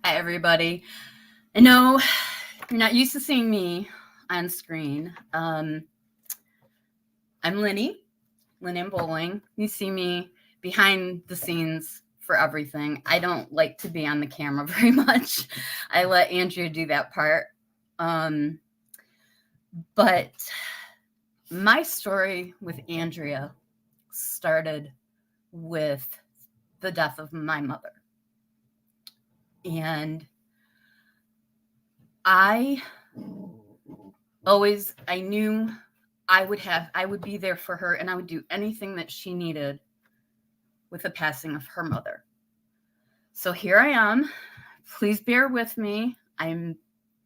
Hi, everybody. I know you're not used to seeing me on screen. I'm Lynn Bowling. You see me behind the scenes for everything. I don't like to be on the camera very much. I let Andrea do that part. But my story with Andrea started with the death of my mother. And I knew I would be there for her, and I would do anything that she needed with the passing of her mother. So here I am. Please bear with me.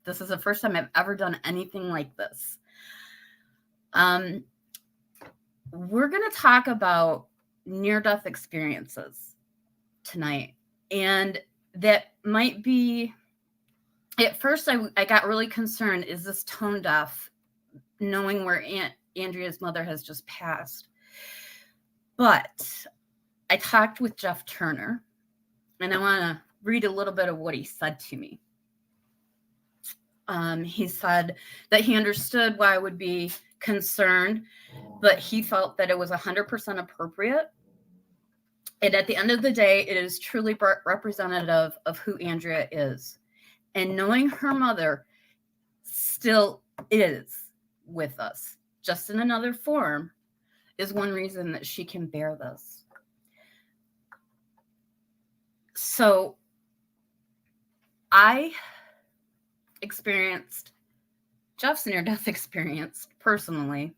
This is the first time I've ever done anything like this. We're going to talk about near-death experiences tonight. And that might be, at first I got really concerned, is this tone deaf, knowing where Andrea's mother has just passed? But I talked with Jeff Turner, and I want to read a little bit of what he said to me. He said that he understood why I would be concerned, but he felt that it was 100% appropriate. And at the end of the day, it is truly representative of who Andrea is. And knowing her mother still is with us, just in another form, is one reason that she can bear this. So I experienced Jeff's near-death experience personally,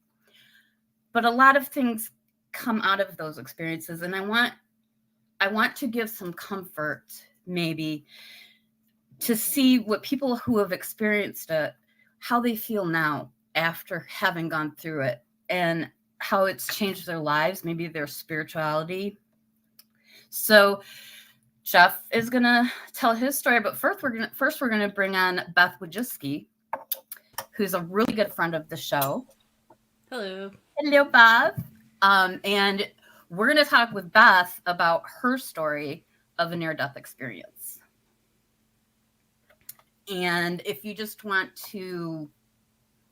but a lot of things come out of those experiences, and I want to give some comfort, maybe, to see what people who have experienced it, how they feel now after having gone through it, and how it's changed their lives, maybe their spirituality. So Jeff is going to tell his story, but first we're going to bring on Beth Wojiski, who's a really good friend of the show. Hello. Hello, Beth. And we're going to talk with Beth about her story of a near-death experience. And if you just want to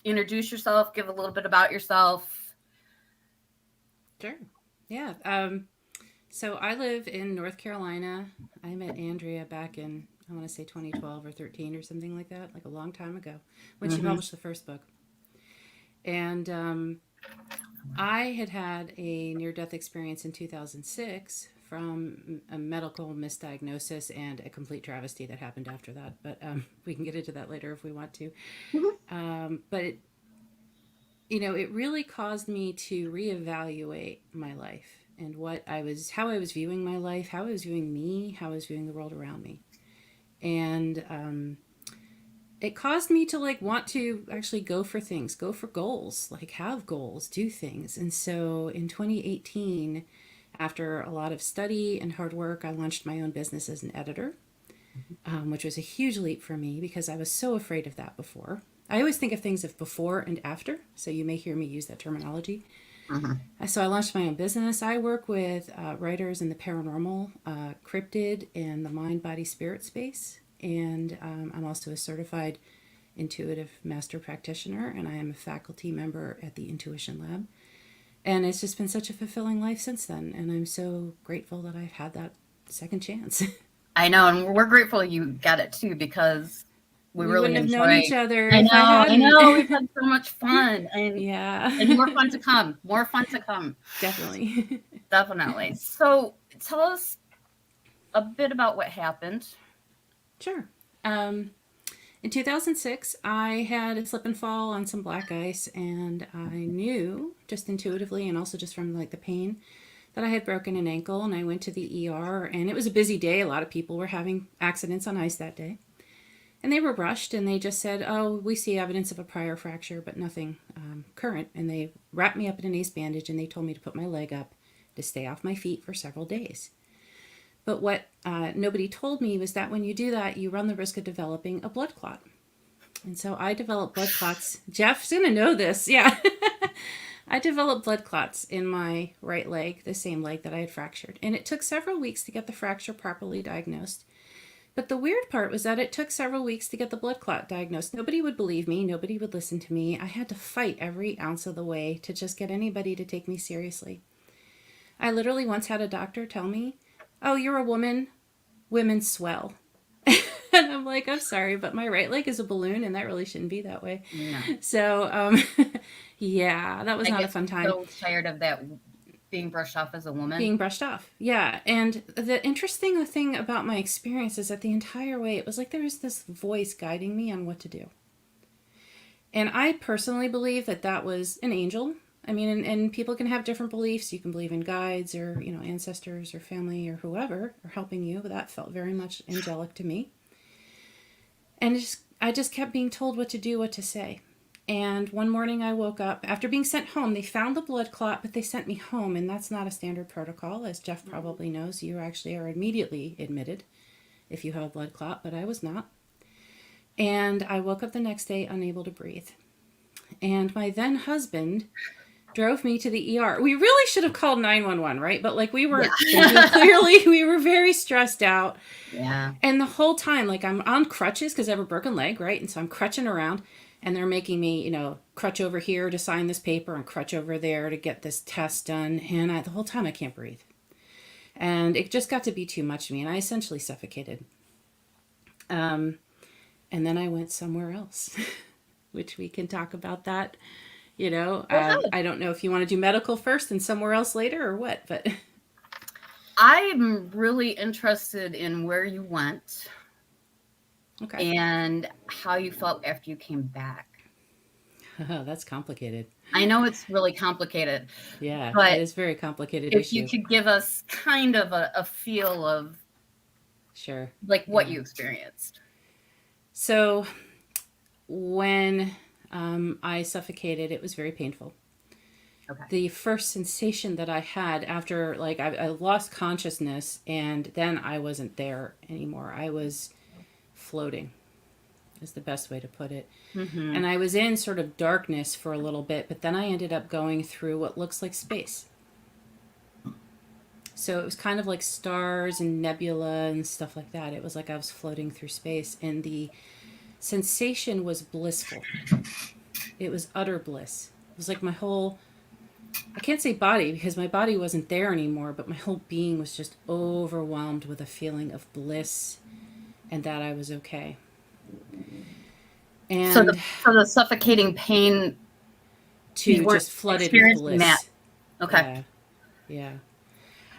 introduce yourself, give a little bit about yourself. Sure. Yeah. So I live in North Carolina. I met Andrea back in, I want to say 2012 or 13 or something like that, like a long time ago, when she published the first book. And I had a near-death experience in 2006 from a medical misdiagnosis and a complete travesty that happened after that. But we can get into that later if we want to. But it really caused me to reevaluate my life and how I was viewing my life, how I was viewing me, how I was viewing the world around me. And it caused me to want to actually go for things, go for goals, have goals, do things. And so in 2018, after a lot of study and hard work, I launched my own business as an editor, which was a huge leap for me because I was so afraid of that before. I always think of things of before and after, so you may hear me use that terminology. So I launched my own business. I work with writers in the paranormal, cryptid, and the mind-body-spirit space. And I'm also a certified intuitive master practitioner, and I am a faculty member at the Intuition Lab. And it's just been such a fulfilling life since then, and I'm so grateful that I've had that second chance. I know, and we're grateful you got it too, because we really wouldn't have enjoy. known each other. I if know, I hadn't. I know. We've had so much fun, and yeah, and more fun to come. More fun to come. Definitely. Definitely. So, tell us a bit about what happened. Sure. In 2006, I had a slip and fall on some black ice, and I knew just intuitively and also just from the pain that I had broken an ankle, and I went to the ER, and it was a busy day. A lot of people were having accidents on ice that day. And they were rushed, and they just said, oh, we see evidence of a prior fracture, but nothing current. And they wrapped me up in an ace bandage, and they told me to put my leg up to stay off my feet for several days. But what nobody told me was that when you do that, you run the risk of developing a blood clot. And so I developed blood clots. Jeff's going to know this. Yeah. I developed blood clots in my right leg, the same leg that I had fractured. And it took several weeks to get the fracture properly diagnosed. But the weird part was that it took several weeks to get the blood clot diagnosed. Nobody would believe me. Nobody would listen to me. I had to fight every ounce of the way to just get anybody to take me seriously. I literally once had a doctor tell me, "Oh, you're a woman. Women swell." And I'm like, "I'm sorry, but my right leg is a balloon, and that really shouldn't be that way." No. So, yeah, that was not a fun time. So tired of that being brushed off as a woman. Being brushed off. Yeah. And the interesting thing about my experience is that the entire way, it was like there was this voice guiding me on what to do. And I personally believe that that was an angel. I mean, and people can have different beliefs. You can believe in guides or, ancestors or family or whoever are helping you, but that felt very much angelic to me. And I just kept being told what to do, what to say. And one morning I woke up after being sent home. They found the blood clot, but they sent me home, and that's not a standard protocol. As Jeff probably knows, you actually are immediately admitted if you have a blood clot, but I was not. And I woke up the next day unable to breathe. And my then husband drove me to the ER. We really should have called 911, right? But we weren't thinking clearly. We were very stressed out. Yeah. And the whole time, I'm on crutches because I have a broken leg, right? And so I'm crutching around. And they're making me, crutch over here to sign this paper and crutch over there to get this test done. And the whole time I can't breathe. And it just got to be too much to me. And I essentially suffocated. And then I went somewhere else, which we can talk about that. I don't know if you want to do medical first and somewhere else later or what, but. I'm really interested in where you went. Okay. And how you felt after you came back. Oh, that's complicated. I know it's really complicated. Yeah, but it is very complicated if issue. you could give us kind of a feel of sure, what you experienced. So when I suffocated, it was very painful. Okay. The first sensation that I had after, I lost consciousness, and then I wasn't there anymore. I was floating is the best way to put it. Mm-hmm. And I was in sort of darkness for a little bit, but then I ended up going through what looks like space. So it was kind of like stars and nebula and stuff like that. It was like I was floating through space, and the sensation was blissful. It was utter bliss. It was like my whole, I can't say body because my body wasn't there anymore, but my whole being was just overwhelmed with a feeling of bliss and that I was okay. And so the suffocating pain to just flooded with bliss. That. Okay. Yeah.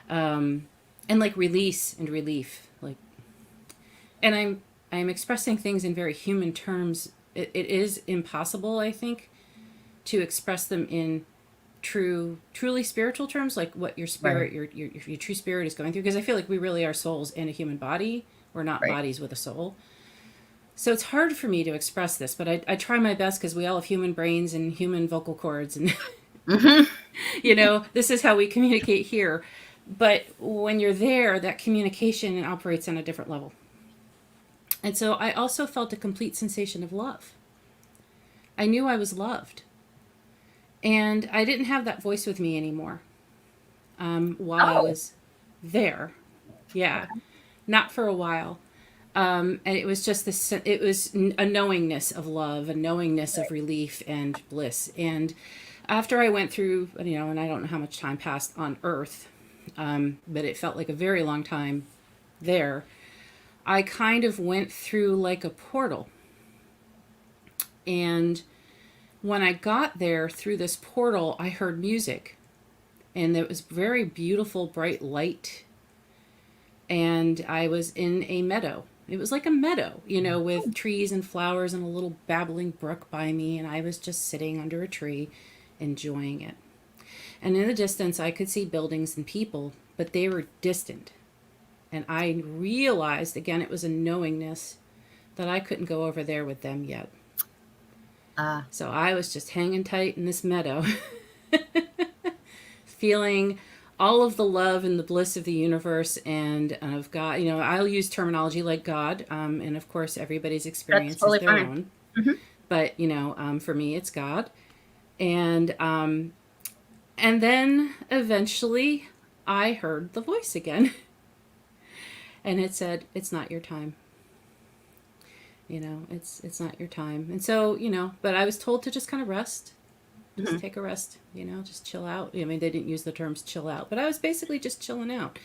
And release and relief. And I'm expressing things in very human terms. It is impossible, I think, to express them in truly spiritual terms, like what your spirit, right. your true spirit is going through. Because I feel like we really are souls in a human body. We're not right. bodies with a soul. So it's hard for me to express this, but I try my best because we all have human brains and human vocal cords. And, mm-hmm. This is how we communicate here. But when you're there, that communication operates on a different level. And so I also felt a complete sensation of love. I knew I was loved. And I didn't have that voice with me anymore while I was there. Yeah. Okay. Not for a while. And it was just it was a knowingness of love, a knowingness right. of relief and bliss. And after I went through, and I don't know how much time passed on Earth, but it felt like a very long time there, I kind of went through like a portal. And when I got there through this portal, I heard music. And it was very beautiful, bright light. And I was in a meadow. It was like a meadow, with trees and flowers and a little babbling brook by me. And I was just sitting under a tree, enjoying it. And in the distance, I could see buildings and people, but they were distant. And I realized, again, it was a knowingness that I couldn't go over there with them yet. So I was just hanging tight in this meadow, feeling all of the love and the bliss of the universe and of God. I'll use terminology like God, and of course everybody's experience is their own. Mm-hmm. But for me, it's God, and then eventually I heard the voice again, And it said, it's not your time. It's not your time. And so, but I was told to just kind of rest. Just take a rest, just chill out. I mean, they didn't use the terms chill out, but I was basically just chilling out.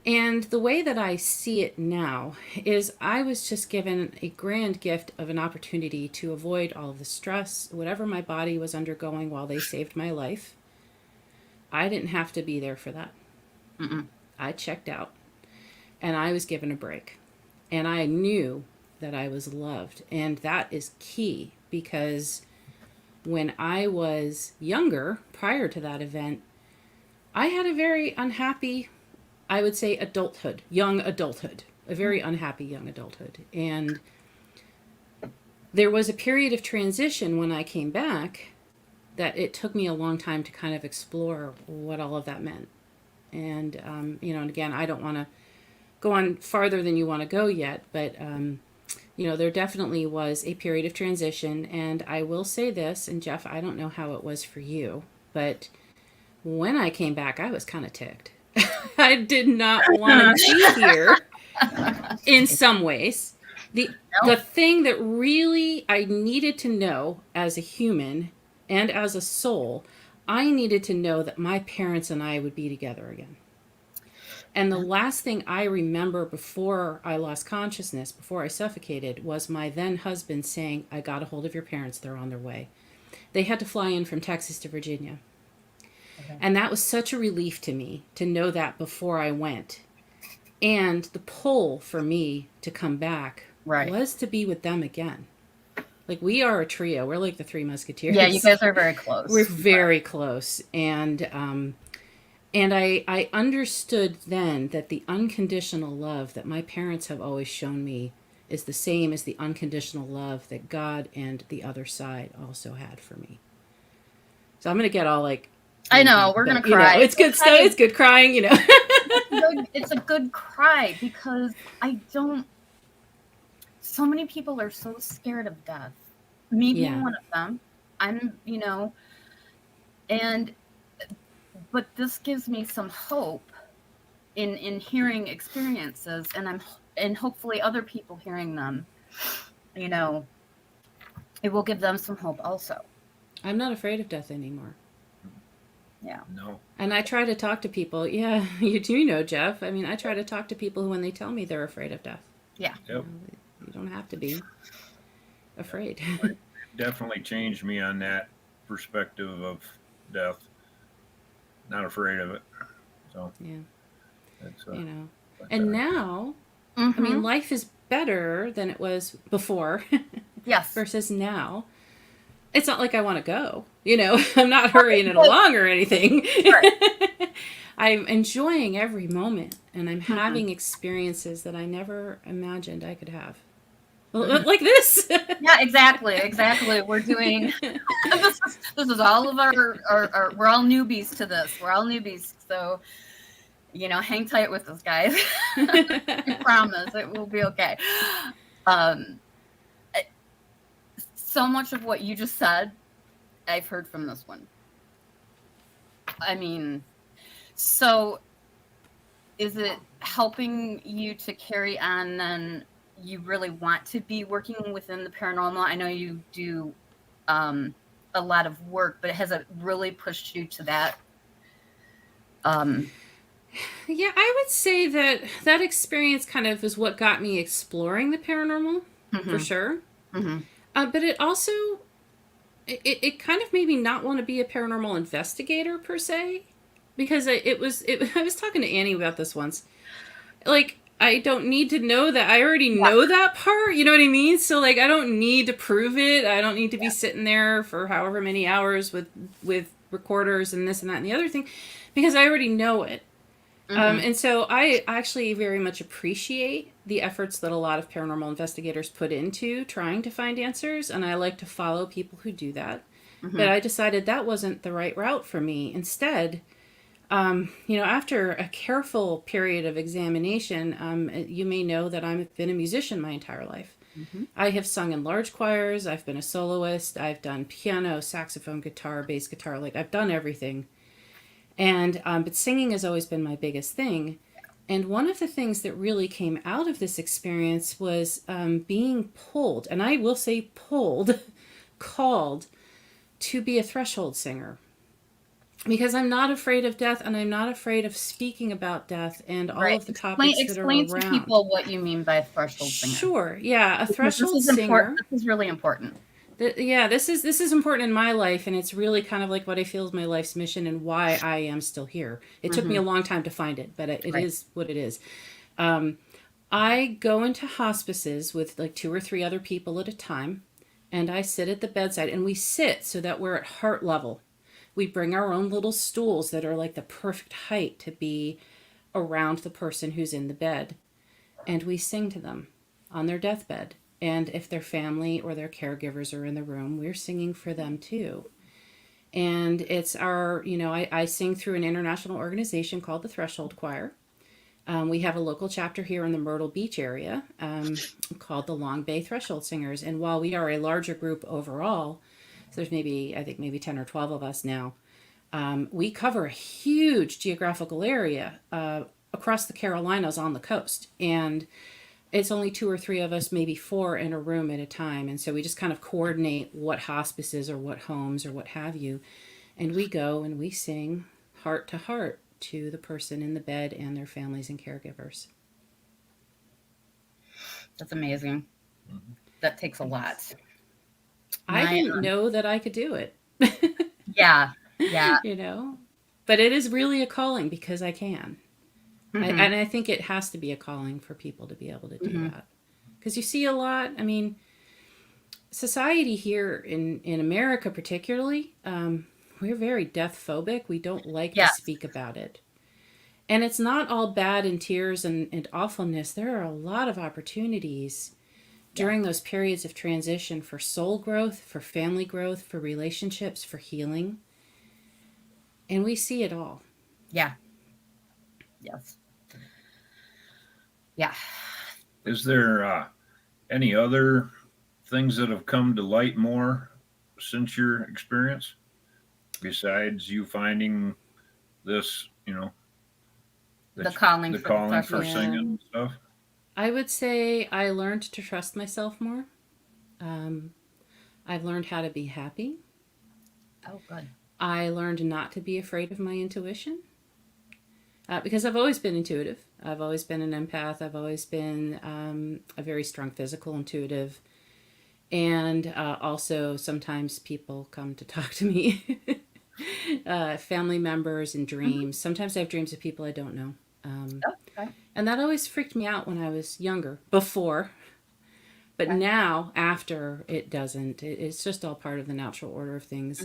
And the way that I see it now is I was just given a grand gift of an opportunity to avoid all of the stress, whatever my body was undergoing while they saved my life. I didn't have to be there for that. I checked out and I was given a break. And I knew that I was loved. And that is key because when I was younger, prior to that event, I had a very unhappy, I would say, young adulthood, a very unhappy young adulthood. And there was a period of transition when I came back that it took me a long time to kind of explore what all of that meant. And, and again, I don't want to go on farther than you want to go yet, but, there definitely was a period of transition. And I will say this, and Jeff, I don't know how it was for you, but when I came back, I was kind of ticked. I did not want to be here in some ways. The thing that really I needed to know as a human and as a soul, I needed to know that my parents and I would be together again. And the last thing I remember before I lost consciousness, before I suffocated, was my then husband saying, I got a hold of your parents. They're on their way. They had to fly in from Texas to Virginia. Okay. And that was such a relief to me to know that before I went. And the pull for me to come back was to be with them again. Like, we are a trio. We're like the Three Musketeers. Yeah, you guys are very close. We're very close. And I understood then that the unconditional love that my parents have always shown me is the same as the unconditional love that God and the other side also had for me. So I'm going to get all like... I know, we're going to cry. It's good stuff. It's good crying, It's a good cry because so many people are so scared of death. Me being one of them. But this gives me some hope in hearing experiences, and hopefully other people hearing them, it will give them some hope also. I'm not afraid of death anymore. Yeah. No. And I try to talk to people. Yeah, you do know, Jeff. I mean, I try to talk to people who, when they tell me they're afraid of death. Yeah. Yep. You don't have to be afraid. It definitely changed me on that perspective of death. Not afraid of it. So yeah, that's, and now, I mean, life is better than it was before. Yes. Versus now. It's not like I want to go. I'm not hurrying it along or anything. Right. I'm enjoying every moment, and I'm having experiences that I never imagined I could have. Like this. Yeah, exactly. We're doing this is all of our we're all newbies to this. We're all newbies. So, hang tight with us, guys. I promise it will be okay. So much of what you just said, I've heard from this one. I mean, so is it helping you to carry on then? You really want to be working within the paranormal? I know you do a lot of work, but has it really pushed you to that? Yeah, I would say that experience kind of is what got me exploring the paranormal, for sure. Mm-hmm. But it also, it kind of made me not want to be a paranormal investigator per se, because I was talking to Annie about this once. Like, I don't need to know that. I already know that part. You know what I mean? So, like, I don't need to prove it. I don't need to be sitting there for however many hours with recorders and this and that and the other thing, because I already know it. And so I actually very much appreciate the efforts that a lot of paranormal investigators put into trying to find answers. And I like to follow people who do that. But I decided that wasn't the right route for me. Instead, after a careful period of examination, you may know that I've been a musician my entire life. I have sung in large choirs. I've been a soloist. I've done piano, saxophone, guitar, bass guitar. Like, I've done everything. And, but singing has always been my biggest thing. And one of the things that really came out of this experience was being pulled, and I will say pulled, called to be a threshold singer. Because I'm not afraid of death, and I'm not afraid of speaking about death and all of the topics that are around. Explain to people what you mean by threshold singer. Sure, yeah, a threshold singer. This is really important. This is important in my life, and it's really kind of like what I feel is my life's mission and why I am still here. It took me a long time to find it, but it is what it is. I go into hospices with like 2 or 3 other people at a time, and I sit at the bedside, and we sit so that we're at heart level. We bring our own little stools that are like the perfect height to be around the person who's in the bed, and we sing to them on their deathbed. And if their family or their caregivers are in the room, we're singing for them too. And it's our, I sing through an international organization called the Threshold Choir. We have a local chapter here in the Myrtle Beach area called the Long Bay Threshold Singers. And while we are a larger group overall, so there's maybe 10 or 12 of us now, we cover a huge geographical area across the Carolinas on the coast. And it's only 2 or 3 of us, maybe 4 in a room at a time. And so we just kind of coordinate what hospices or what homes or what have you. And we go and we sing heart to heart to the person in the bed and their families and caregivers. That's amazing. That takes a lot. I didn't know that I could do it. Yeah. But it is really a calling because I can. And I think it has to be a calling for people to be able to do that. Because you see a lot, society here in America particularly, we're very death phobic. We don't like to speak about it. And it's not all bad and tears and awfulness. There are a lot of opportunities during those periods of transition for soul growth, for family growth, for relationships, for healing. And we see it all. Yeah. Yes. Yeah. Is there any other things that have come to light more since your experience, besides you finding this, the calling for singing and stuff? I would say I learned to trust myself more. I've learned how to be happy. Oh, good. I learned not to be afraid of my intuition. Because I've always been intuitive. I've always been an empath. I've always been a very strong physical intuitive. And also sometimes people come to talk to me. Family members and dreams. Sometimes I have dreams of people I don't know. Okay. And that always freaked me out when I was younger, before. But now, after, it doesn't. It's just all part of the natural order of things.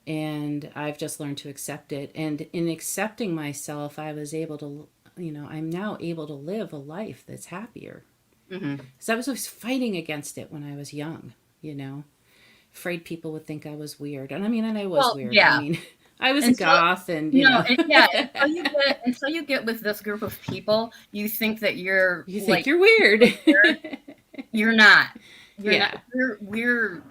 And I've just learned to accept it. And in accepting myself, I was able to, I'm now able to live a life that's happier. Because I was always fighting against it when I was young, afraid people would think I was weird. And I was weird. Yeah. I was a goth and, until you get with this group of people, you think that you're weird. You're not. You're not. We're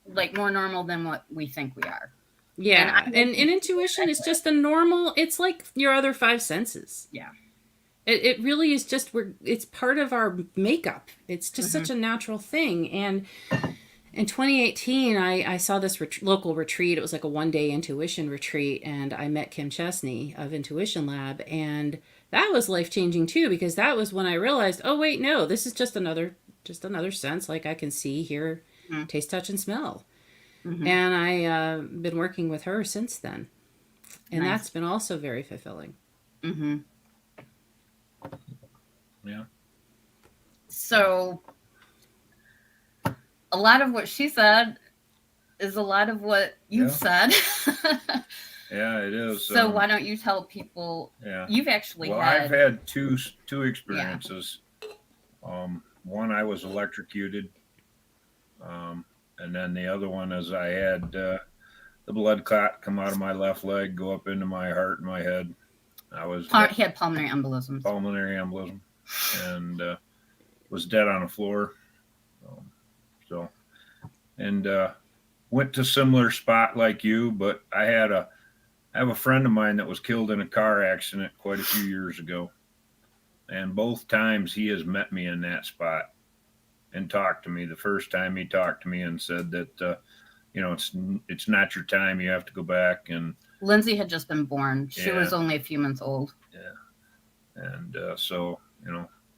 like more normal than what we think we are. Yeah. And intuition is just it's like your other 5 senses. Yeah. It really is just, it's part of our makeup. It's just such a natural thing. And in 2018, I saw this local retreat. It was like a 1-day intuition retreat. And I met Kim Chesney of Intuition Lab. And that was life-changing too, because that was when I realized, oh, wait, no, this is just another sense. Like I can see, hear, taste, touch, and smell. And I've been working with her since then. And that's been also very fulfilling. Yeah. So a lot of what she said is a lot of what you've said. Yeah, it is. So why don't you tell people? Yeah. You've actually I've had two experiences. Yeah. One, I was electrocuted. And then the other one is I had the blood clot come out of my left leg, go up into my heart and my head. He had pulmonary embolism. And was dead on the floor. Went to similar spot like you, but I had I have a friend of mine that was killed in a car accident quite a few years ago, and both times he has met me in that spot and talked to me. The first time he talked to me and said that it's not your time. You have to go back. And Lindsay had just been born. She was Yeah. only a few months old. yeah, and so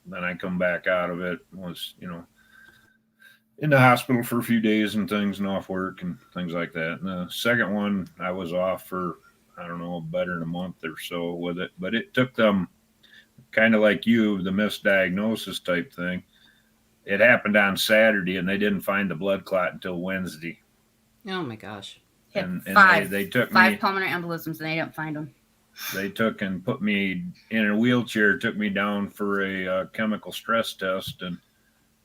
then I come back out of it, was in the hospital for a few days and things, and off work and things like that. And the second one, I was off for, I don't know, better than a month or so with it. But it took them, kind of like you, the misdiagnosis type thing. It happened on Saturday, and they didn't find the blood clot until Wednesday. Oh my gosh. He had And five, they took five me, pulmonary embolisms, and they didn't find them. they took and put me in a wheelchair, took me down for a chemical stress test, and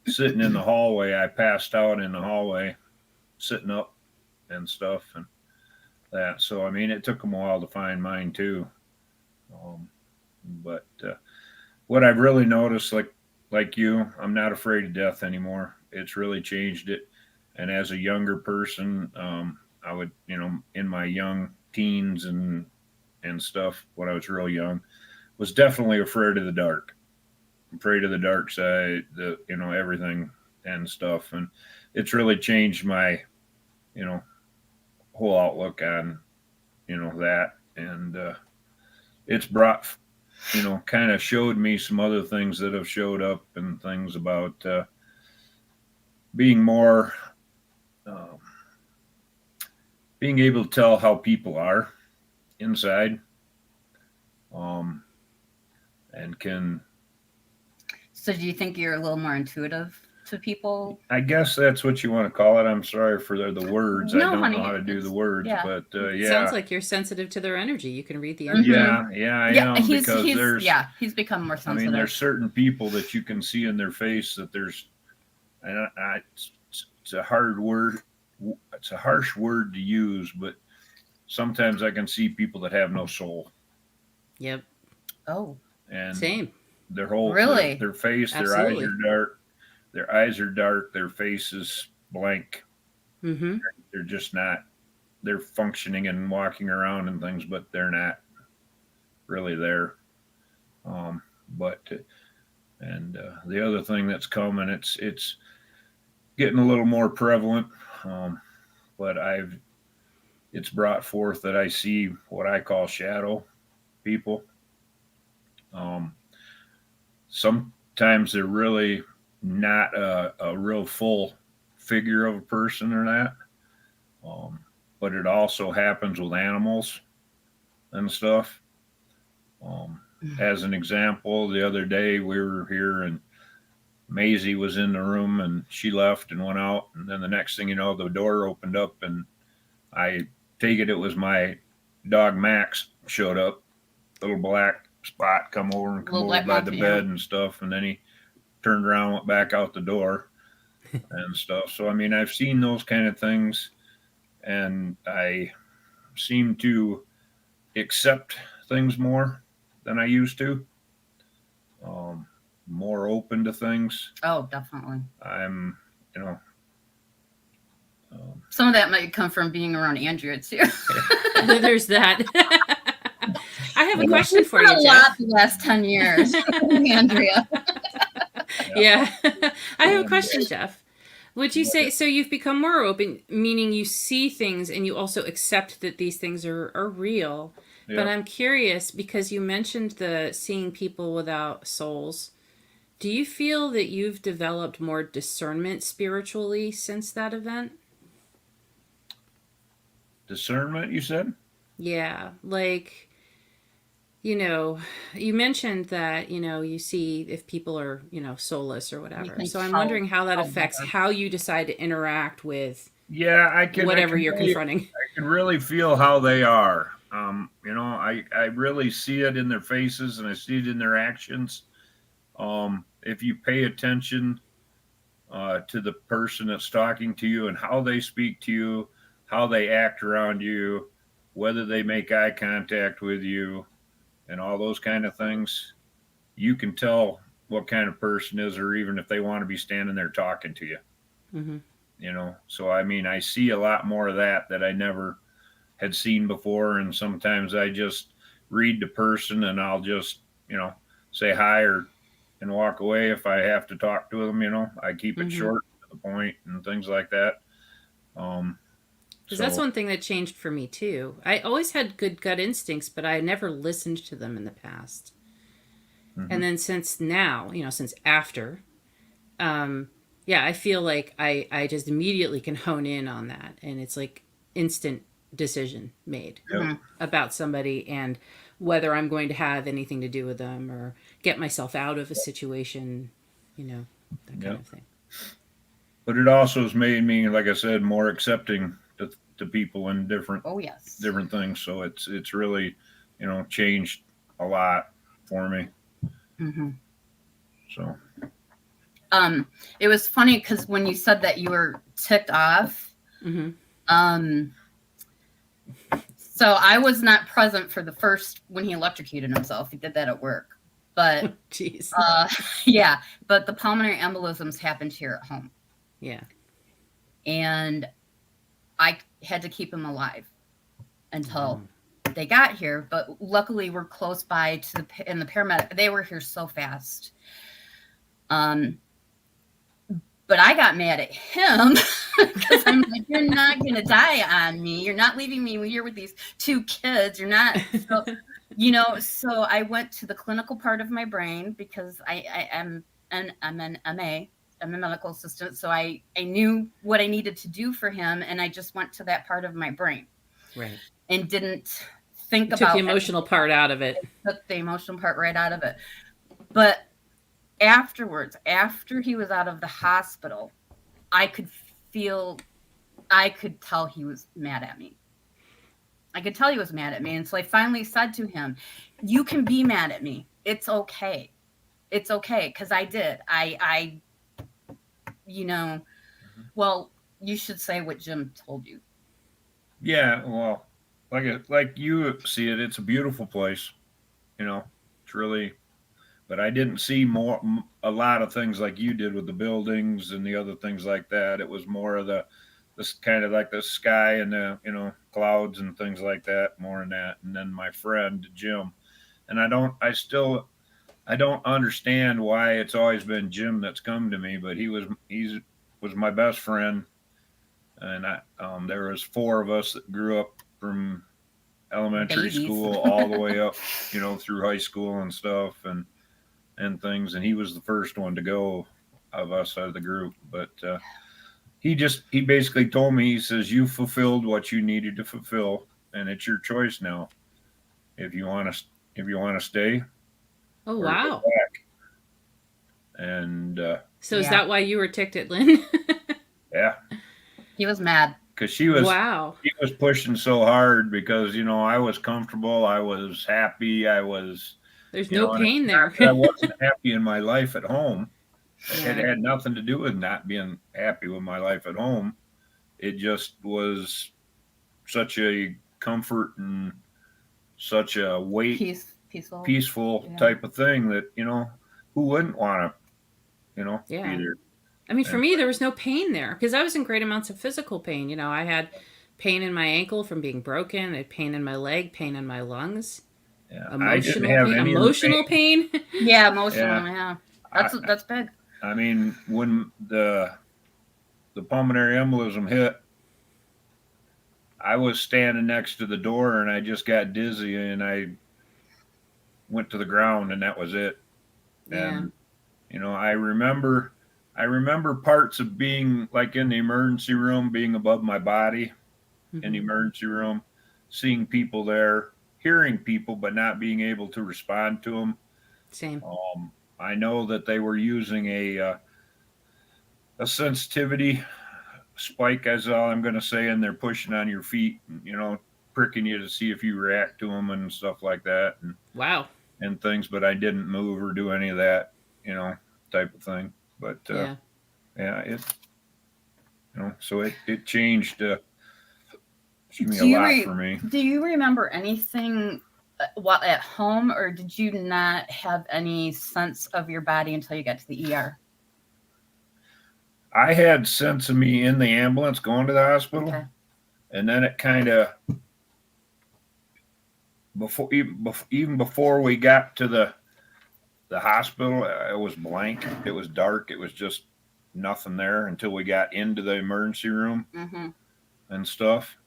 sitting in the hallway, I passed out in the hallway, sitting up and stuff, and that. So I mean, it took them a while to find mine too. But what I've really noticed, like you, I'm not afraid of death anymore. It's really changed it. And as a younger person, I would, in my young teens and stuff, when I was real young, was definitely afraid of the dark, afraid of the dark side, everything and stuff. And it's really changed my, whole outlook on, that. And it's brought, kind of showed me some other things that have showed up, and things about being more, um, being able to tell how people are inside, um, and can, So do you think you're a little more intuitive to people? I guess that's what you want to call it. I'm sorry for the words. I No, don't honey, know how to do the words, yeah. but It sounds like you're sensitive to their energy. You can read the energy. yeah, I am, because he's become more I sensitive. mean, there's certain people that you can see in their face that there's, it's a hard word. It's a harsh word to use, but sometimes I can see people that have no soul, Yep. Oh, and Same. their whole, Really? their face, Absolutely. their eyes are dark. Their eyes are dark. Their face is blank. Mm-hmm. They're just not. They're functioning and walking around and things, but they're not really there. But and the other thing that's coming, it's getting a little more prevalent. But it's brought forth that I see what I call shadow people. Um, Sometimes they're really not a real full figure of a person or that. Um, but it also happens with animals and stuff. Um, as an example, the other day we were here, and Maisie was in the room, and she left and went out. And then the next thing you know, the door opened up, and I take it was my dog Max showed up. Little black spot come over and come Little over black by the monkey, bed yeah. and stuff. And then he turned around, went back out the door and stuff. So I mean, I've seen those kind of things, and I seem to accept things more than I used to. Um, More open to things. oh, definitely. I'm, you know, um, Some of that might come from being around Andrea too. There's that. I have a Well, question for We've you, done a Jeff. lot the last 10 years, Andrea. Yeah. I have a question, Jeff. Would you say so? You've become more open, meaning you see things and you also accept that these things are real. But yeah. I'm curious because you mentioned the seeing people without souls. Do you feel that you've developed more discernment spiritually since that event? Discernment, you said? Yeah, like, you mentioned that, you see if people are, soulless or You whatever. can So I'm tell wondering how that affects better. how you decide to interact with Yeah, whatever you're confronting. I can really feel how they are. I really see it in their faces, and I see it in their actions. If you pay attention to the person that's talking to you and how they speak to you, how they act around you, whether they make eye contact with you, and all those kind of things, you can tell what kind of person is, or even if they want to be standing there talking to you. Hmm. So I mean, I see a lot more of that I never had seen before, and sometimes I just read the person and I'll just say hi and walk away if I have to talk to them. I keep it short to the point and things like that. Because So that's one thing that changed for me too. I always had good gut instincts, but I never listened to them in the past. And then since now, since after, yeah, I feel like I just immediately can hone in on that, and it's like instant decision made about somebody and whether I'm going to have anything to do with them or get myself out of a situation, that kind of thing. But it also has made me, like I said, more accepting to people and different different things. So it's really changed a lot for me. So it was funny because when you said that you were ticked off, so I was not present for the first when he electrocuted himself. He did that at work, but jeez, yeah. But the pulmonary embolisms happened here at home. Yeah, and I had to keep him alive until they got here. But luckily, we're close by to and the paramedic. They were here so fast. But I got mad at him because I'm like, you're not going to die on me. You're not leaving me here with these two kids. You're not. So, so I went to the clinical part of my brain because I'm an MA. I'm a medical assistant. So I knew what I needed to do for him. And I just went to that part of my brain. Right. And didn't think about took the emotional part out of it. Took the emotional part right out of it. But afterwards, after he was out of the hospital, I could tell he was mad at me. I could tell he was mad at me. And so I finally said to him, you can be mad at me. It's okay. It's okay. Cause I did. Well, you should say what Jim told you. Yeah. Well, like you see it, it's a beautiful place, it's really, but I didn't see a lot of things like you did with the buildings and the other things like that. It was more of this kind of like the sky and the clouds and things like that, more than that. And then my friend Jim, and I don't understand why it's always been Jim that's come to me, but he was my best friend, and there was 4 of us that grew up from elementary school all the way up, through high school and stuff and things. And he was the first one to go of us out of the group. But he basically told me, he says, you fulfilled what you needed to fulfill, and it's your choice now. If you want to stay. Oh, wow. And so is that why you were ticked at Lyn? Yeah. He was mad. Because she was pushing so hard because, I was comfortable. I was happy. There's no pain there. I wasn't happy in my life at home. It had nothing to do with not being happy with my life at home. It just was such a comfort and such a peaceful type of thing that, who wouldn't want to, be there. I mean, for me, there was no pain there because I was in great amounts of physical pain. I had pain in my ankle from being broken. I had pain in my leg, pain in my lungs. Yeah, emotional pain. Yeah, emotional. Yeah, that's big. I mean, when the pulmonary embolism hit, I was standing next to the door and I just got dizzy and I went to the ground and that was it. Yeah. And I remember parts of being like in the emergency room, being above my body in the emergency room, seeing people there, hearing people, but not being able to respond to them. Same. I know that they were using a sensitivity spike, as all I'm going to say, and they're pushing on your feet, pricking you to see if you react to them and stuff like that. And, wow. And things, but I didn't move or do any of that, type of thing. But it, so it changed a lot for me. Do you remember anything while at home, or did you not have any sense of your body until you got to the ER? I had sense of me in the ambulance going to the hospital, and then it kind of even before we got to the hospital, it was blank. It was dark. It was just nothing there until we got into the emergency room and stuff.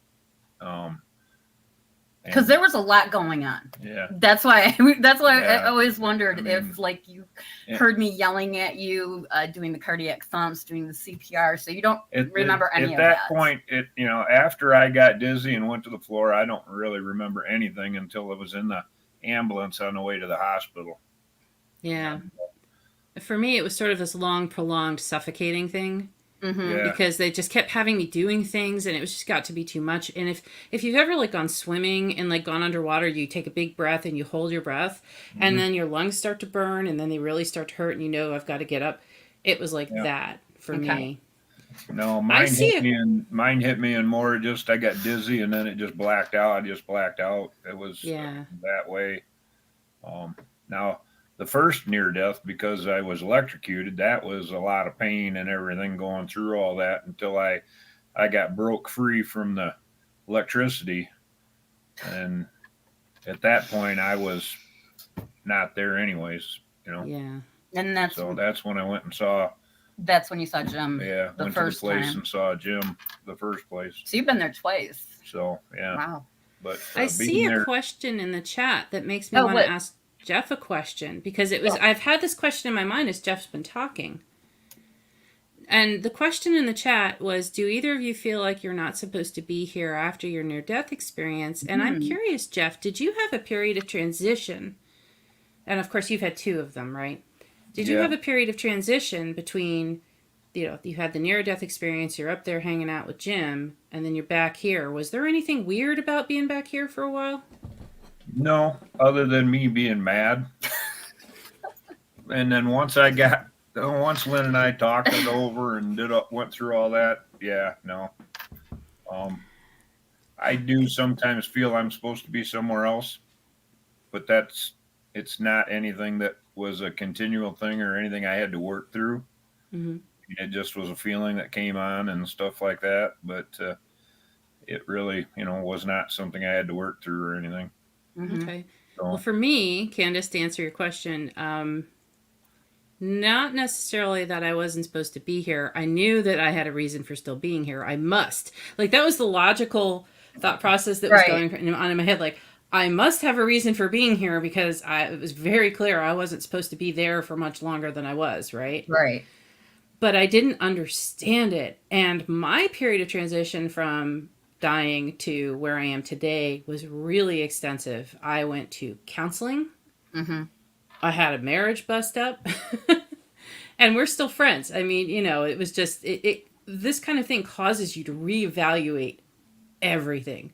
Because there was a lot going on. Yeah. That's why Yeah. I always wondered I mean, if like you heard me yelling at you, doing the cardiac thumps, doing the CPR, so you don't remember any of that. At that point, after I got dizzy and went to the floor, I don't really remember anything until it was in the ambulance on the way to the hospital. Yeah. For me, it was sort of this long, prolonged suffocating thing. Yeah. Because they just kept having me doing things, and it was just got to be too much. And if you've ever like gone swimming and like gone underwater, you take a big breath and you hold your breath, and then your lungs start to burn, and then they really start to hurt, and you know I've got to get up. It was like that for me. No, mine hit me and more just I got dizzy and then it just blacked out. I just blacked out. It was that way. Now the first near death, because I was electrocuted, that was a lot of pain and everything going through all that until I got broke free from the electricity. And at that point I was not there anyways, Yeah. And that's when I went and saw. That's when you saw Jim. Yeah, the went first to the place time. and saw Jim the first place. So you've been there twice. So yeah. Wow. But I see a question in the chat that makes me want to ask Jeff a question, because it was I've had this question in my mind as Jeff's been talking. And the question in the chat was, do either of you feel like you're not supposed to be here after your near-death experience? And I'm curious, Jeff, did you have a period of transition? And of course you've had two of them, right? Did you have a period of transition between, you had the near-death experience, you're up there hanging out with Jim, and then you're back here. Was there anything weird about being back here for a while? No, other than me being mad. And then once Lyn and I talked it over and went through all that, no. I do sometimes feel I'm supposed to be somewhere else, but it's not anything that was a continual thing or anything I had to work through. It just was a feeling that came on and stuff like that, but it really, was not something I had to work through or anything. Okay. So, well, for me, Candace, to answer your question, not necessarily that I wasn't supposed to be here. I knew that I had a reason for still being here. I must. Like, that was the logical thought process that was going on in my head. Like, I must have a reason for being here because it was very clear I wasn't supposed to be there for much longer than I was, right? Right. But I didn't understand it. And my period of transition from dying to where I am today was really extensive. I went to counseling. I had a marriage bust up. And we're still friends. I mean, it was just, this kind of thing causes you to reevaluate everything.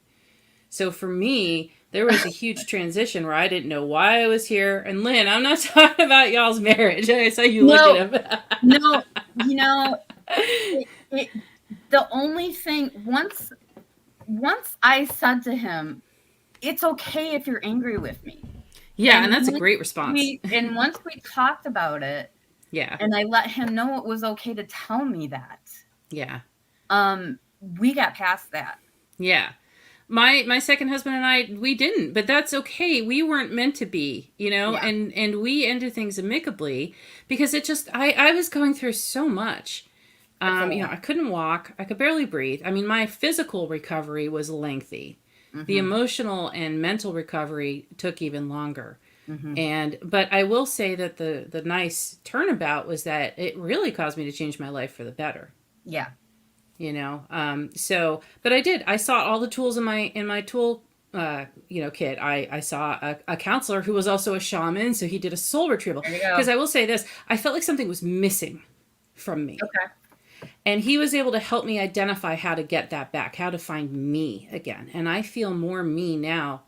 So for me, there was a huge transition where I didn't know why I was here. And Lyn, I'm not talking about y'all's marriage. I saw you look at him. No, the only thing, once I said to him, it's okay if you're angry with me. Yeah, and that's a great response. And once we talked about it, and I let him know it was okay to tell me that. Yeah. We got past that. Yeah. My second husband and I, we didn't, but that's okay. We weren't meant to be, and we ended things amicably because it just, I was going through so much. I couldn't walk. I could barely breathe. I mean, my physical recovery was lengthy. The emotional and mental recovery took even longer. But I will say that the nice turnabout was that it really caused me to change my life for the better. Yeah. But I did. I saw all the tools in my tool, kit. I saw a counselor who was also a shaman, so he did a soul retrieval. Because I will say this, I felt like something was missing from me. Okay. And he was able to help me identify how to get that back, how to find me again. And I feel more me now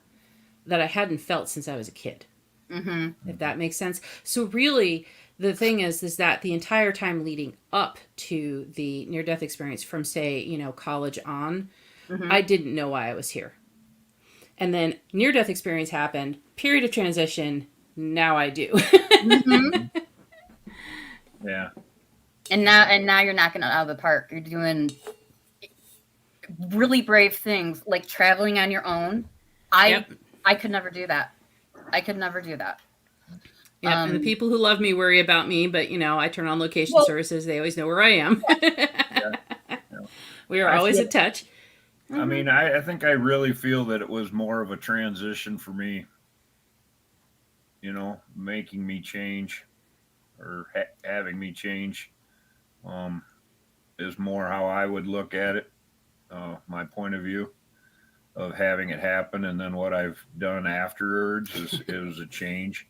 that I hadn't felt since I was a kid. If that makes sense. So really, the thing is that the entire time leading up to the near-death experience from, say, college on, I didn't know why I was here. And then near-death experience happened, period of transition, now I do. Yeah. And now you're knocking it out of the park. You're doing really brave things like traveling on your own. I I could never do that. I could never do that. Yeah, and the people who love me worry about me, but I turn on location services. They always know where I am. Yeah. We are always in touch. I mean, I think I really feel that it was more of a transition for me, making me change or having me change is more how I would look at it. My point of view of having it happen, and then what I've done afterwards is a change.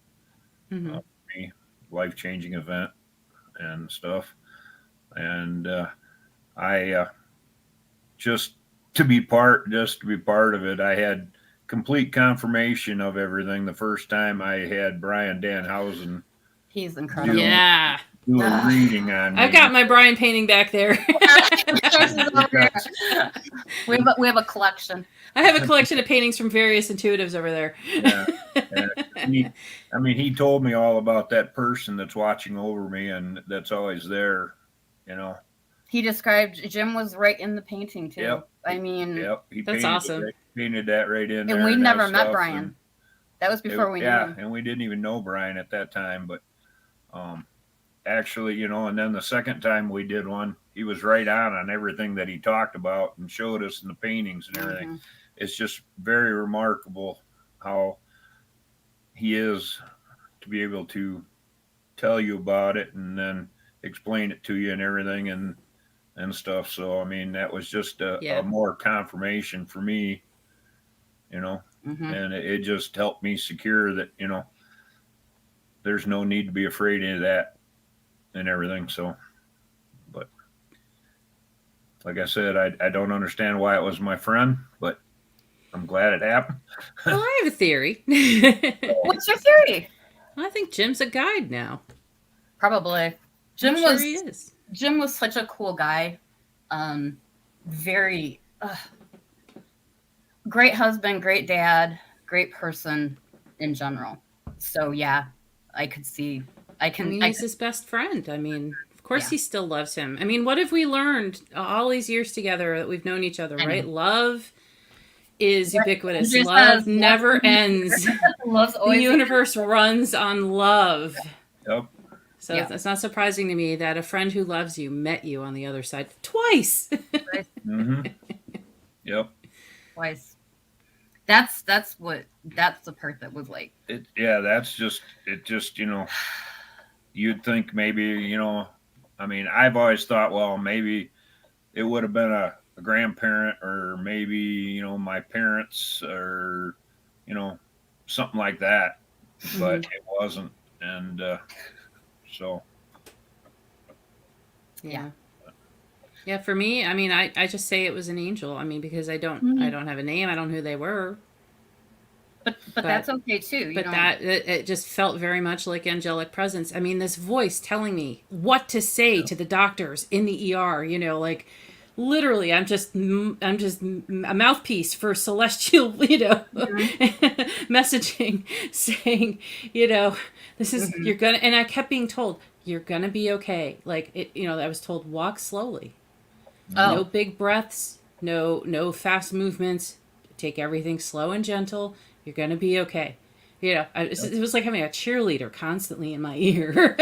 For me, life-changing event and stuff. And I just to be part of it, I had complete confirmation of everything the first time I had Brian Danhausen. He's incredible. Do a reading on me. I've got my Brian painting back there. we have a collection. I have a collection of paintings from various intuitives over there. Yeah. He told me all about that person that's watching over me and that's always there, He described Jim was right in the painting too. Yep. I mean, He that's awesome. Painted that right in there. And we never met Brian. That was before we knew him. And we didn't even know Brian at that time, but actually, and then the second time we did one, he was right on everything that he talked about and showed us in the paintings and everything. Mm-hmm. It's just very remarkable how he is to be able to tell you about it and then explain it to you and everything and stuff. So, I mean, that was just a more confirmation for me, and it just helped me secure that, there's no need to be afraid of that and everything. So, but like I said, I don't understand why it was my friend, but I'm glad it happened. Well, I have a theory. What's your theory? I think Jim's a guide now. Probably. Jim was such a cool guy. Very great husband, great dad, great person in general. So yeah, he's his best friend. I mean, of course he still loves him. I mean, what have we learned all these years together that we've known each other, right? Love is ubiquitous. Love never ends. The universe runs on love. Yep. So it's not surprising to me that a friend who loves you met you on the other side twice. Yep. Twice. That's the part that was like. That's just you'd think maybe, I mean, I've always thought, well, maybe it would have been a grandparent or maybe, my parents or, something like that, but it wasn't. And, so. Yeah. Yeah. For me, I mean, I just say it was an angel. I mean, because I don't have a name. I don't know who they were. But that's okay too. It just felt very much like angelic presence. I mean, this voice telling me what to say to the doctors in the ER, like literally I'm just a mouthpiece for celestial, messaging saying, this is, you're going to, and I kept being told, you're going to be okay. Like it, I was told, walk slowly, no big breaths, no fast movements, take everything slow and gentle. You're going to be okay. It was like having a cheerleader constantly in my ear.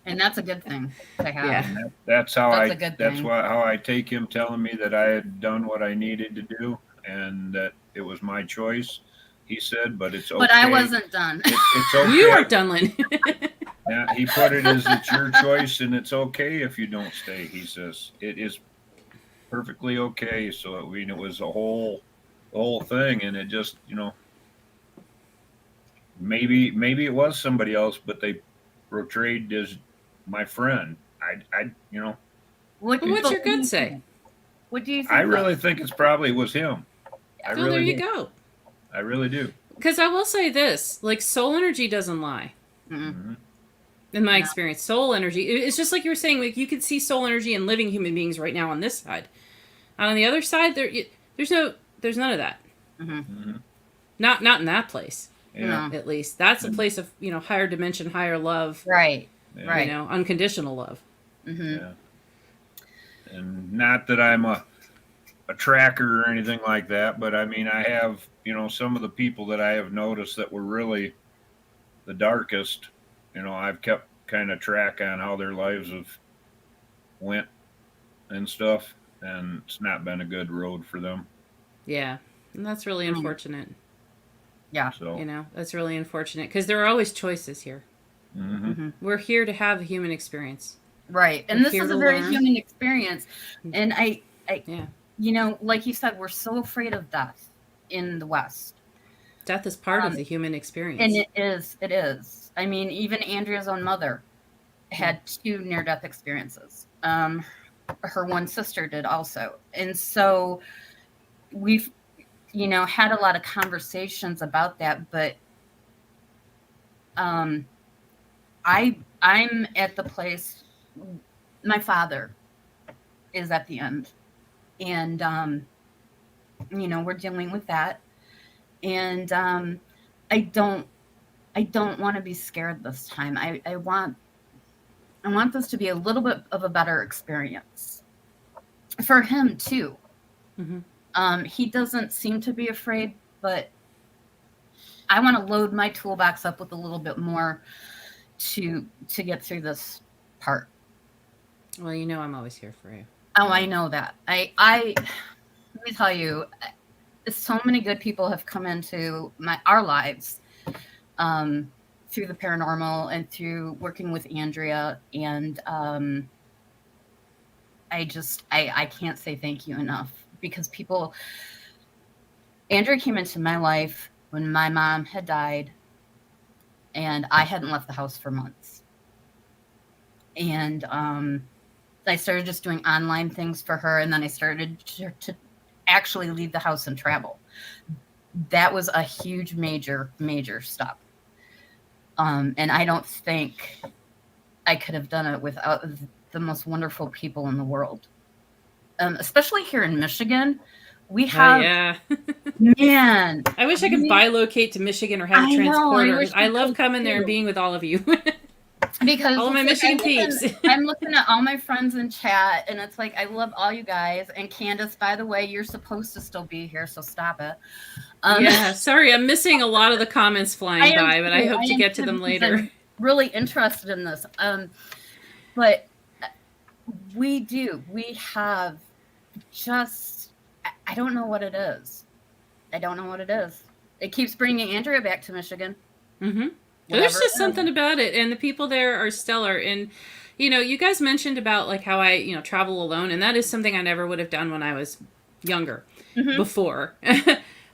And that's a good thing to have. Yeah. That's how how I take him telling me that I had done what I needed to do and that it was my choice. He said, but it's okay. But I wasn't done. It's okay. You weren't done, Lyn. Yeah, he put it as it's your choice and it's okay if you don't stay. He says it is perfectly okay. So it was the whole thing, and it just maybe it was somebody else, but they portrayed as my friend. What's your gut say? What do you think? I really think it's probably was him. There you go. I really do. Because I will say this, like soul energy doesn't lie. Mm-hmm. In my experience, soul energy, it's just like you were saying, like you could see soul energy in living human beings right now on this side. And on the other side, there's none of that. Mm-hmm. Not in that place. Yeah. At least that's a place of higher dimension, higher love. Right. Yeah. Right. Unconditional love. Mm-hmm. Yeah. And not that I'm a tracker or anything like that, but I mean I have some of the people that I have noticed that were really the darkest, I've kept kind of track on how their lives have went and stuff, and it's not been a good road for them. Yeah. And that's really Mm. unfortunate. Yeah. So, That's really unfortunate because there are always choices here. mhm. Mhm. We're here to have a human experience. Right. And We're this here is to a very learn. human experience. And I, Yeah. like you said, we're so afraid of death in the West. Death is part of Um, the human experience. And it is. I mean, even Andrea's own mother had 2 near-death experiences. Her one sister did also. And so we've, had a lot of conversations about that, but I'm at the place, my father is at the end. And we're dealing with that. And I don't want to be scared this time. I want this to be a little bit of a better experience for him too. Mm-hmm. He doesn't seem to be afraid, but I want to load my toolbox up with a little bit more to get through this part. Well, I'm always here for you. Oh, I know that. I let me tell you, so many good people have come into our lives through the paranormal and through working with Andrea, and I can't say thank you enough, because Andrea came into my life when my mom had died and I hadn't left the house for months. And I started just doing online things for her, and then I started to actually leave the house and travel. That was a huge, major step. And I don't think I could have done it without the most wonderful people in the world. Especially here in Michigan, we have, yeah. man. I wish I could bilocate to Michigan or have a transporter. I love coming there and being with all of you. Because all of my Michigan peeps. I'm looking at all my friends in chat, and it's like, I love all you guys. And Candace, by the way, you're supposed to still be here, so stop it. Yeah, sorry, I'm missing a lot of the comments flying by, but I hope to get to them later. I'm really interested in this. But we have just, I don't know what it is. It keeps bringing Andrea back to Michigan. Mm-hmm. There's just something about it, and the people there are stellar. And you guys mentioned about like how I travel alone, and that is something I never would have done when I was younger, before.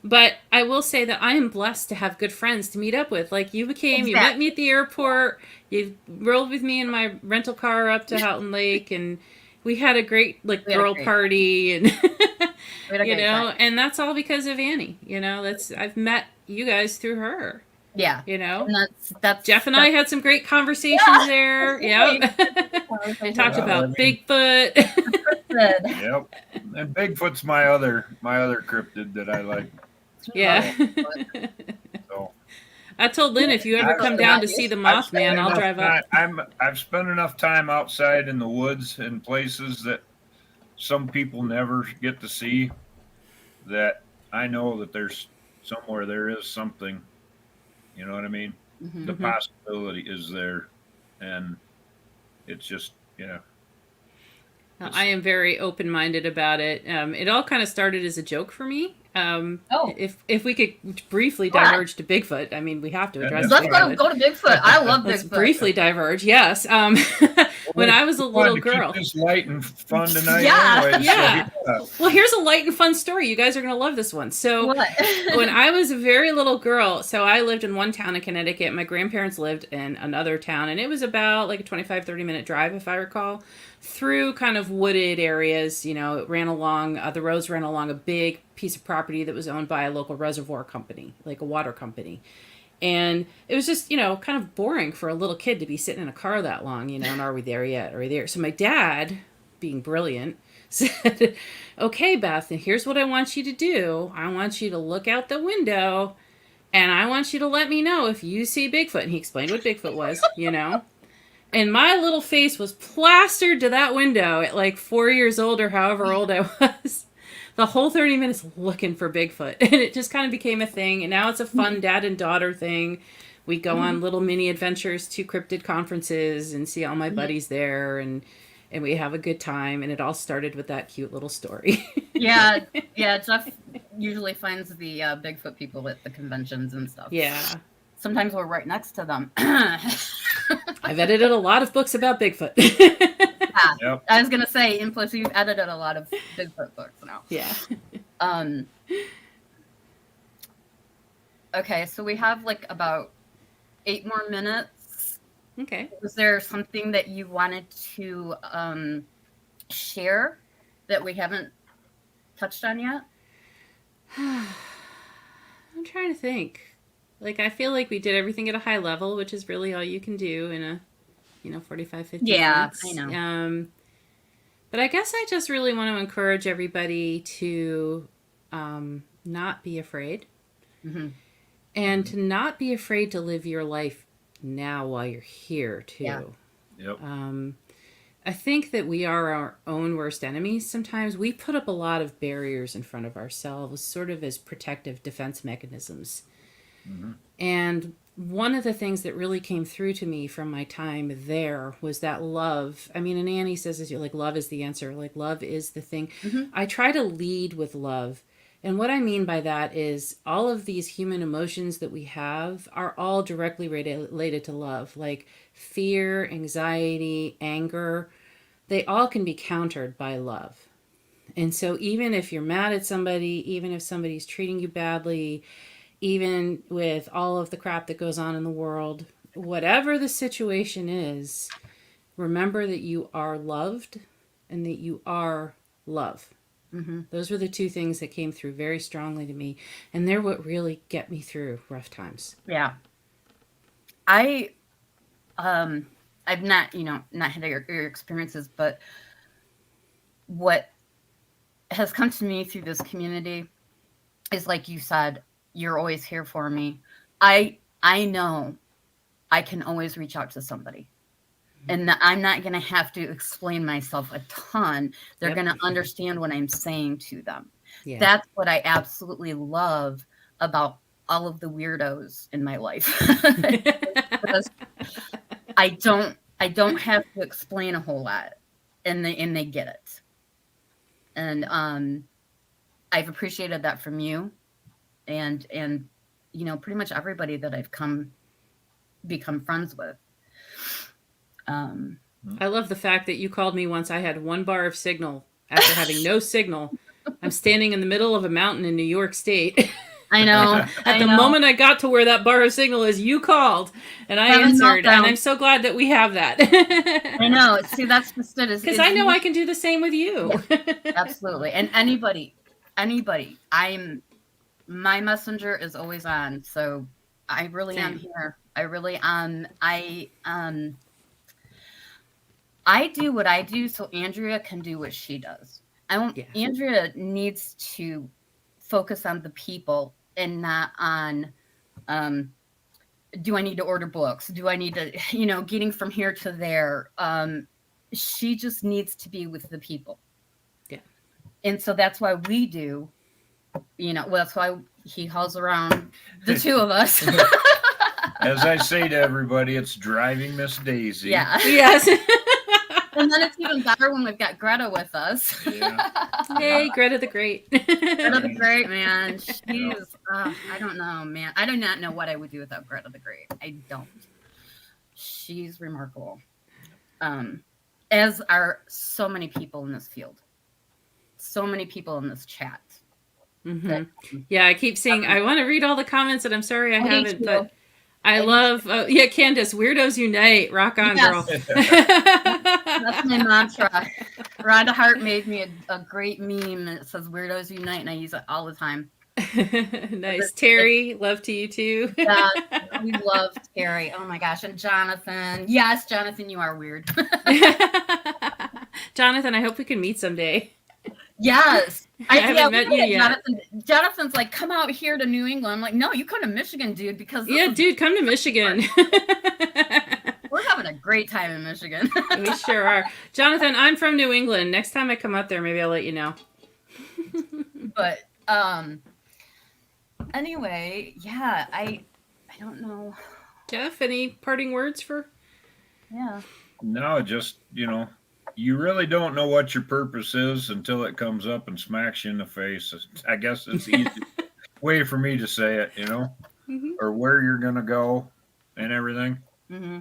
But I will say that I am blessed to have good friends to meet up with. Like you met me at the airport, you rode with me in my rental car up to Houghton Lake, and we had a great girl party, and and that's all because of Annie. I've met you guys through her. Yeah. And that's Jeff and I had some great conversations there. Yeah. Talked about Bigfoot. Yep. And Bigfoot's my other cryptid that I like. Yeah. So I told Lynn, if you ever come down to see the Mothman, I'll drive up. I've spent enough time outside in the woods and places that some people never get to see, that I know that there's somewhere there is something. You know what I mean? Mm-hmm. The possibility is there, and it's just, I am very open-minded about it. It all kind of started as a joke for me. If we could briefly diverge to Bigfoot, I mean, we have to address. Let's go to Bigfoot. I love Bigfoot. Let's briefly diverge. Yes. When I was a little girl. Keep this light and fun tonight. Yeah. Anyway, yeah. Well, here's a light and fun story. You guys are going to love this one. So when I was a very little girl, so I lived in one town in Connecticut. My grandparents lived in another town, and it was about like a 25-30 minute drive, if I recall, through kind of wooded areas. It ran along, the roads ran along a big piece of property that was owned by a local reservoir company, like a water company. And it was just, kind of boring for a little kid to be sitting in a car that long, and are we there yet? Are we there? So my dad, being brilliant, said, okay, Beth, and here's what I want you to do. I want you to look out the window, and I want you to let me know if you see Bigfoot. And he explained what Bigfoot was, And my little face was plastered to that window at like 4 years old or however old I was. the whole 30 minutes looking for Bigfoot. And it just kind of became a thing. And now it's a fun dad and daughter thing. We go on little mini adventures to cryptid conferences and see all my buddies there, and we have a good time. And it all started with that cute little story. Yeah. Jeff usually finds the Bigfoot people at the conventions and stuff. Yeah. Sometimes we're right next to them. I've edited a lot of books about Bigfoot. Yep. I was gonna say, and plus you've edited a lot of Bigfoot books now. Yeah. Okay, so we have like about 8 more minutes. Okay. Was there something that you wanted to share that we haven't touched on yet? I'm trying to think. Like, I feel like we did everything at a high level, which is really all you can do in a 45, 50 minutes. I know. But I guess I just really want to encourage everybody to not be afraid. Mm-hmm. And to not be afraid to live your life now while you're here, too. Yeah. Yep. I think that we are our own worst enemies sometimes. We put up a lot of barriers in front of ourselves, sort of as protective defense mechanisms. Mm-hmm. And one of the things that really came through to me from my time there was that love. I mean, and Annie says this, like, love is the answer. Like, love is the thing. Mm-hmm. I try to lead with love. And what I mean by that is all of these human emotions that we have are all directly related to love. Like fear, anxiety, anger, they all can be countered by love. And so even if you're mad at somebody, even if somebody's treating you badly, even with all of the crap that goes on in the world, whatever the situation is, remember that you are loved and that you are love. Mm-hmm. Those were the two things that came through very strongly to me. And they're what really get me through rough times. Yeah. I've not had your experiences, but what has come to me through this community is, like you said, you're always here for me. I know I can always reach out to somebody. And that I'm not going to have to explain myself a ton. They're going to understand what I'm saying to them. Yeah. That's what I absolutely love about all of the weirdos in my life. Because I don't have to explain a whole lot, and they get it. And I've appreciated that from you, and pretty much everybody that I've become friends with. I love the fact that you called me once I had 1 bar of signal after having no signal. I'm standing in the middle of a mountain in New York State. I know. At the moment I got to where that bar of signal is, you called and I answered, and I'm so glad that we have that. I know. See, that's just it. Because I know I can do the same with you. Yeah, absolutely. And anybody, my messenger is always on. So I really am here. I really am. I do what I do so Andrea can do what she does. Andrea needs to focus on the people and not on, do I need to order books? Do I need to, getting from here to there? She just needs to be with the people. Yeah. And so that's why we do, that's why he hauls around the two of us. As I say to everybody, it's driving Miss Daisy. Yeah. Yes. And then it's even better when we've got Greta with us. Yeah. Hey, Greta the Great. Greta the Great, man. She's, I don't know, man. I do not know what I would do without Greta the Great. I don't. She's remarkable. As are so many people in this field. So many people in this chat. Mm-hmm. Yeah, I keep saying, I want to read all the comments, and I'm sorry I haven't, but I love, Candace, Weirdos Unite. Rock on, girl. That's my mantra. Rhonda Hart made me a great meme that says Weirdos Unite, and I use it all the time. Nice. Terry, love to you too. Yeah, we love Terry. Oh my gosh. And Jonathan. Yes, Jonathan, you are weird. Jonathan, I hope we can meet someday. Yes. I haven't met you yet. Jonathan's like, come out here to New England. I'm like, no, you come to Michigan, dude, because dude, come to Michigan. We're having a great time in Michigan. We sure are. Jonathan, I'm from New England. Next time I come out there, maybe I'll let you know. But anyway, yeah, I don't know. Jeff, any parting words for? Yeah. No, just, you really don't know what your purpose is until it comes up and smacks you in the face. I guess it's the easy way for me to say it, Mm-hmm. or where you're going to go and everything, Mm-hmm.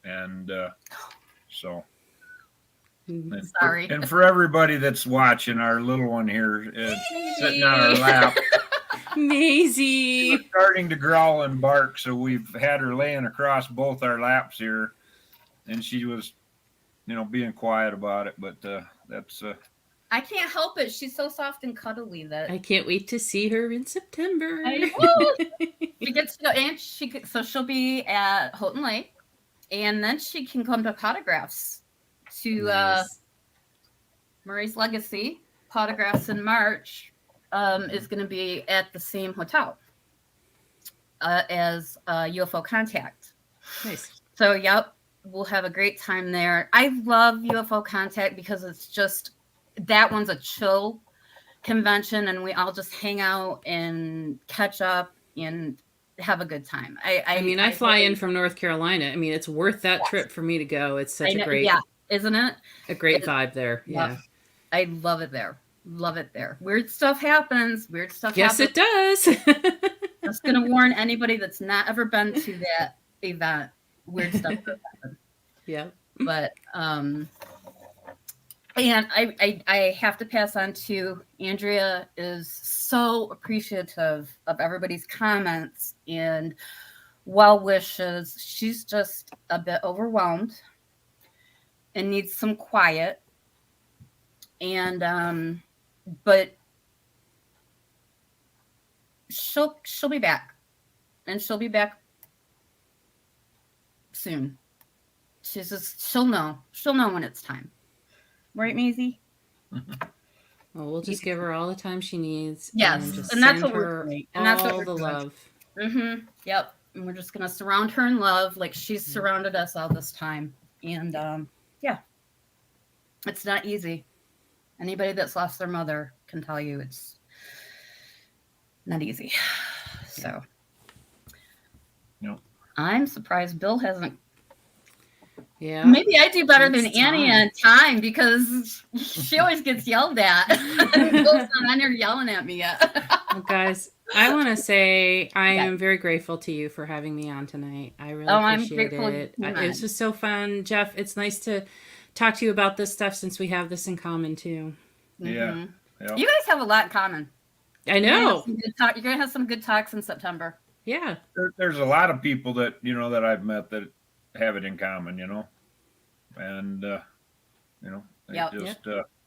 and so. Mm-hmm. And Sorry. for everybody that's watching, our little one here sitting on our lap, Maisie. she's starting to growl and bark, so we've had her laying across both our laps here, and she was, being quiet about it. But that's I can't help it. She's so soft and cuddly that I can't wait to see her in September. I know. She gets to go, and so she'll be at Houghton Lake, and then she can come to Potographs to Nice. Murray's Legacy. Potographs in March is going to be at the same hotel as UFO Contact. Nice. So, yep, we'll have a great time there. I love UFO Contact because it's just, that one's a chill convention, and we all just hang out and catch up and have a good time. I fly in from North Carolina. I mean, it's worth that trip for me to go. It's such a great, isn't it? A great vibe there. Yeah. I love it there. Love it there. Weird stuff happens. Yes, it does. Just going to warn anybody that's not ever been to that event. Weird stuff happens. Yeah. But, and I have to pass on to Andrea is so appreciative of everybody's comments and well wishes. She's just a bit overwhelmed and needs some quiet. And but she'll be back, and she'll be back soon. She'll know when it's time. Right, Maisie? Well, we'll just give her all the time she needs. Yes, and that's what we're doing. And that's what all we're the doing. love. Mm-hmm. Yep. And we're just gonna surround her in love, like she's surrounded us all this time. And yeah, it's not easy. Anybody that's lost their mother can tell you it's not easy. So, I'm surprised Bill hasn't. Yeah. Maybe I do better than It's Annie time. on time because she always gets yelled at. Bill's not on there yelling at me yet. Well, guys, I want to say I am very grateful to you for having me on tonight. I really appreciate it. It was just so fun. Jeff, it's nice to talk to you about this stuff since we have this in common too. Yeah. Yep. You guys have a lot in common. I know. You're going to have some good talks in September. Yeah. There's a lot of people that, that I've met that have it in common, and,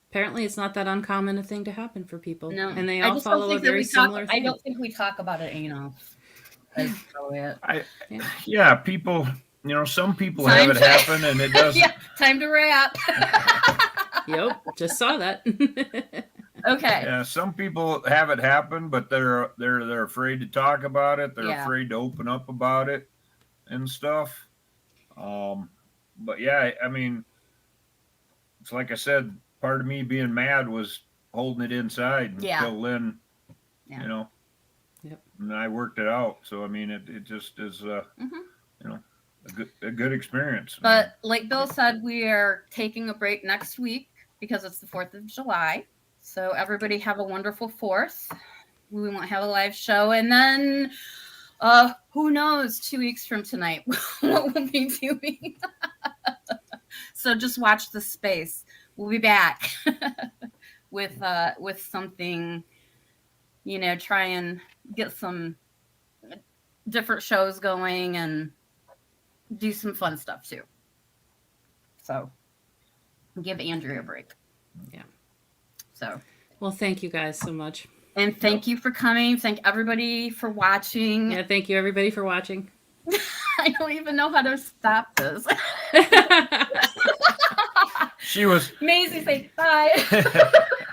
apparently it's not that uncommon a thing to happen for people. No. And they all follow a very similar thing. I don't think we talk about it, That's probably it. Yeah, people, some people have it happen and it doesn't. Yeah, time to wrap. Yep, just saw that. Okay. Yeah, some people have it happen, but they're afraid to talk about it. They're afraid to open up about it and stuff. But yeah, I mean, it's like I said, part of me being mad was holding it inside until Lyn, Yep. and I worked it out. So I mean, it just is, a good experience. But like Bill said, we are taking a break next week because it's the 4th of July. So everybody have a wonderful 4th. We won't have a live show. And then who knows, 2 weeks from tonight, what we'll be doing. So just watch the space. We'll be back with something, try and get some different shows going and do some fun stuff too. So give Andrea a break. Yeah. So. Well, thank you guys so much. And thank you for coming. Thank everybody for watching. Yeah, thank you everybody for watching. I don't even know how to stop this. She was. Maisie, say bye.